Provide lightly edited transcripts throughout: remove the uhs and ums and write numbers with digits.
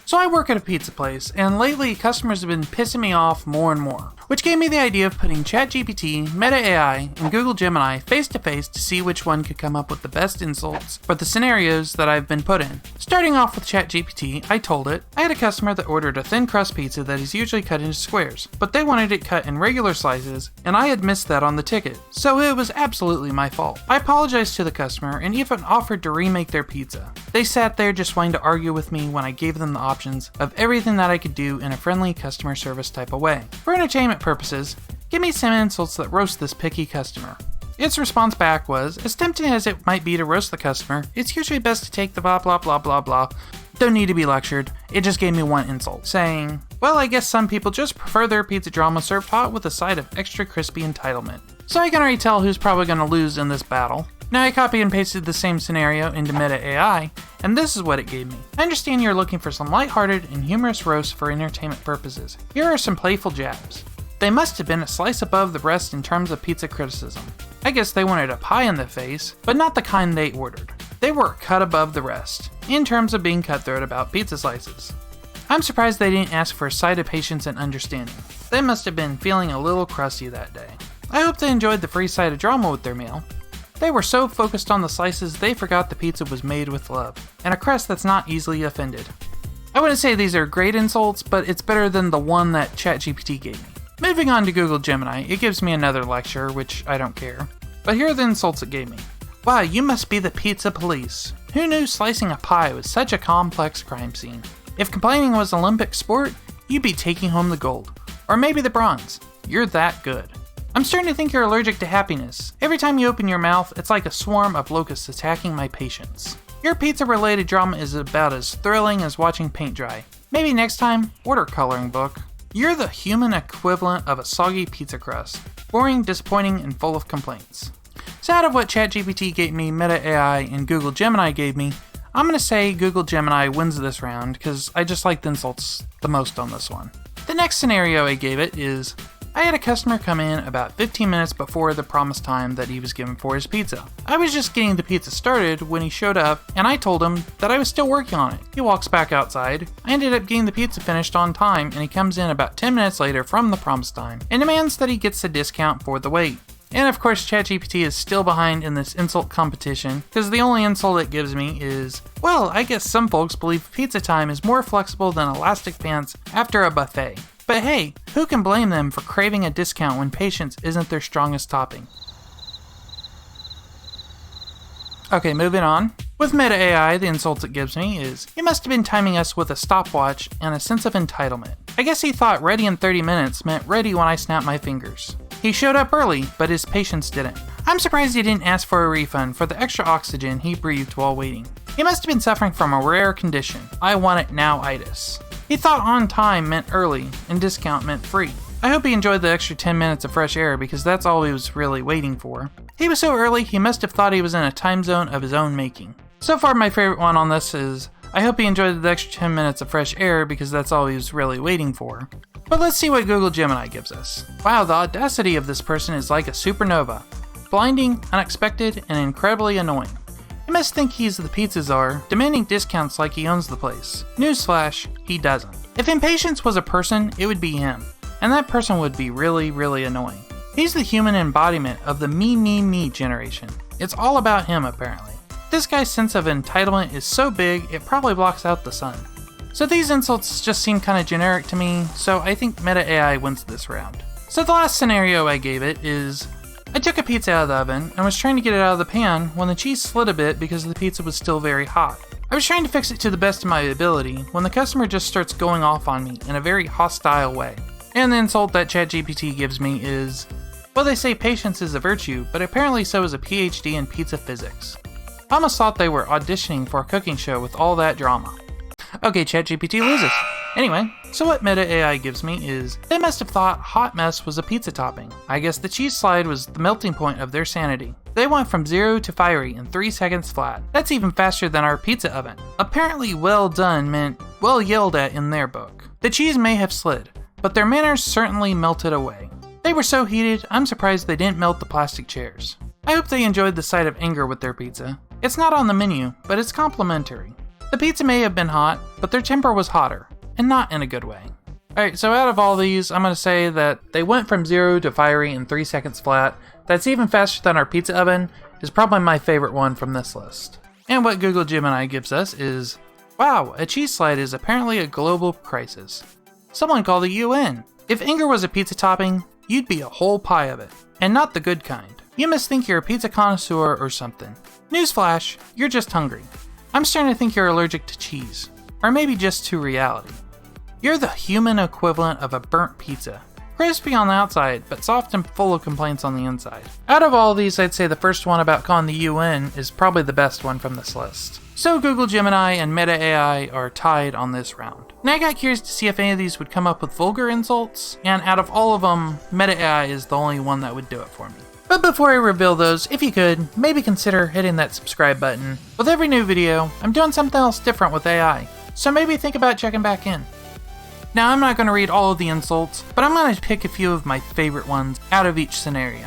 So I work at a pizza place, and lately customers have been pissing me off more and more, which gave me the idea of putting ChatGPT, Meta AI, and Google Gemini face to face to see which one could come up with the best insults for the scenarios that I've been put in. Starting off with ChatGPT, I told it, I had a customer that ordered a thin crust pizza that is usually cut into squares, but they wanted it cut in regular slices, and I had missed that on the ticket, so it was absolutely my fault. I apologized to the customer and even offered to remake their pizza. They sat there just wanting to argue with me when I gave them the options of everything that I could do in a friendly customer service type of way. For entertainment purposes, give me some insults that roast this picky customer. Its response back was, as tempting as it might be to roast the customer, it's usually best to take the blah blah blah blah blah. Don't need to be lectured, it just gave me one insult, saying, well, I guess some people just prefer their pizza drama served hot with a side of extra crispy entitlement. So I can already tell who's probably going to lose in this battle. Now I copy and pasted the same scenario into Meta AI, and this is what it gave me. I understand you're looking for some lighthearted and humorous roasts for entertainment purposes. Here are some playful jabs. They must have been a slice above the rest in terms of pizza criticism. I guess they wanted a pie in the face, but not the kind they ordered. They were cut above the rest, in terms of being cutthroat about pizza slices. I'm surprised they didn't ask for a side of patience and understanding. They must have been feeling a little crusty that day. I hope they enjoyed the free side of drama with their meal. They were so focused on the slices they forgot the pizza was made with love, and a crust that's not easily offended. I wouldn't say these are great insults, but it's better than the one that ChatGPT gave me. Moving on to Google Gemini, it gives me another lecture, which I don't care. But here are the insults it gave me. Wow, you must be the pizza police. Who knew slicing a pie was such a complex crime scene? If complaining was an Olympic sport, you'd be taking home the gold. Or maybe the bronze. You're that good. I'm starting to think you're allergic to happiness. Every time you open your mouth, it's like a swarm of locusts attacking my patience. Your pizza-related drama is about as thrilling as watching paint dry. Maybe next time, order a coloring book. You're the human equivalent of a soggy pizza crust. Boring, disappointing, and full of complaints. So out of what ChatGPT gave me, Meta AI, and Google Gemini gave me, I'm going to say Google Gemini wins this round because I just like the insults the most on this one. The next scenario I gave it is, I had a customer come in about 15 minutes before the promised time that he was given for his pizza. I was just getting the pizza started when he showed up, and I told him that I was still working on it. He walks back outside. I ended up getting the pizza finished on time, and he comes in about 10 minutes later from the promised time, and demands that he gets a discount for the wait. And of course, ChatGPT is still behind in this insult competition, because the only insult it gives me is, well, I guess some folks believe pizza time is more flexible than elastic pants after a buffet. But hey, who can blame them for craving a discount when patience isn't their strongest topping? Okay, moving on. With Meta AI, the insults it gives me is, he must have been timing us with a stopwatch and a sense of entitlement. I guess he thought ready in 30 minutes meant ready when I snapped my fingers. He showed up early, but his patience didn't. I'm surprised he didn't ask for a refund for the extra oxygen he breathed while waiting. He must have been suffering from a rare condition, I want it now-itis. He thought on time meant early, and discount meant free. I hope he enjoyed the extra 10 minutes of fresh air because that's all he was really waiting for. He was so early, he must have thought he was in a time zone of his own making. So far, my favorite one on this is, I hope he enjoyed the extra 10 minutes of fresh air because that's all he was really waiting for. But let's see what Google Gemini gives us. Wow, the audacity of this person is like a supernova. Blinding, unexpected, and incredibly annoying. He must think he's the pizza czar, demanding discounts like he owns the place. Newsflash, he doesn't. If impatience was a person, it would be him. And that person would be really, really annoying. He's the human embodiment of the me generation. It's all about him, apparently. This guy's sense of entitlement is so big, it probably blocks out the sun. So these insults just seem kind of generic to me, so I think Meta AI wins this round. So the last scenario I gave it is, I took a pizza out of the oven and was trying to get it out of the pan when the cheese slid a bit because the pizza was still very hot. I was trying to fix it to the best of my ability when the customer just starts going off on me in a very hostile way. And the insult that ChatGPT gives me is, well, they say patience is a virtue, but apparently so is a PhD in pizza physics. I almost thought they were auditioning for a cooking show with all that drama. Okay, ChatGPT loses. Anyway, so what Meta AI gives me is, they must have thought hot mess was a pizza topping. I guess the cheese slide was the melting point of their sanity. They went from 0 to fiery in 3 seconds flat. That's even faster than our pizza oven. Apparently well done meant well yelled at in their book. The cheese may have slid, but their manners certainly melted away. They were so heated, I'm surprised they didn't melt the plastic chairs. I hope they enjoyed the sight of anger with their pizza. It's not on the menu, but it's complimentary. The pizza may have been hot, but their temper was hotter, and not in a good way. Alright, so out of all these, I'm going to say that they went from 0 to fiery in 3 seconds flat. That's even faster than our pizza oven, is probably my favorite one from this list. And what Google Gemini gives us is, wow, a cheese slide is apparently a global crisis. Someone call the UN. If anger was a pizza topping, you'd be a whole pie of it, and not the good kind. You must think you're a pizza connoisseur or something. Newsflash, you're just hungry. I'm starting to think you're allergic to cheese, or maybe just to reality. You're the human equivalent of a burnt pizza. Crispy on the outside, but soft and full of complaints on the inside. Out of all these, I'd say the first one about calling the UN is probably the best one from this list. So Google Gemini and Meta AI are tied on this round. Now I got curious to see if any of these would come up with vulgar insults, and out of all of them, Meta AI is the only one that would do it for me. But before I reveal those, if you could, maybe consider hitting that subscribe button. With every new video, I'm doing something else different with AI, so maybe think about checking back in. Now I'm not going to read all of the insults, but I'm going to pick a few of my favorite ones out of each scenario.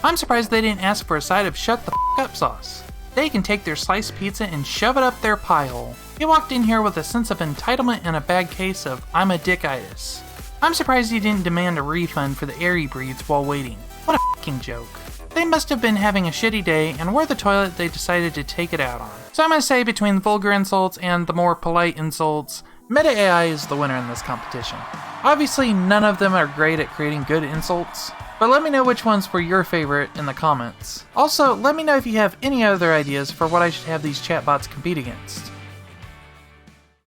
I'm surprised they didn't ask for a side of shut the f up sauce. They can take their sliced pizza and shove it up their pie hole. He walked in here with a sense of entitlement and a bad case of I'm a dickitis. I'm surprised he didn't demand a refund for the air he breathes while waiting. What a f***ing joke. They must have been having a shitty day and were the toilet they decided to take it out on. So I'm going to say between the vulgar insults and the more polite insults, Meta AI is the winner in this competition. Obviously none of them are great at creating good insults, but let me know which ones were your favorite in the comments. Also, let me know if you have any other ideas for what I should have these chatbots compete against.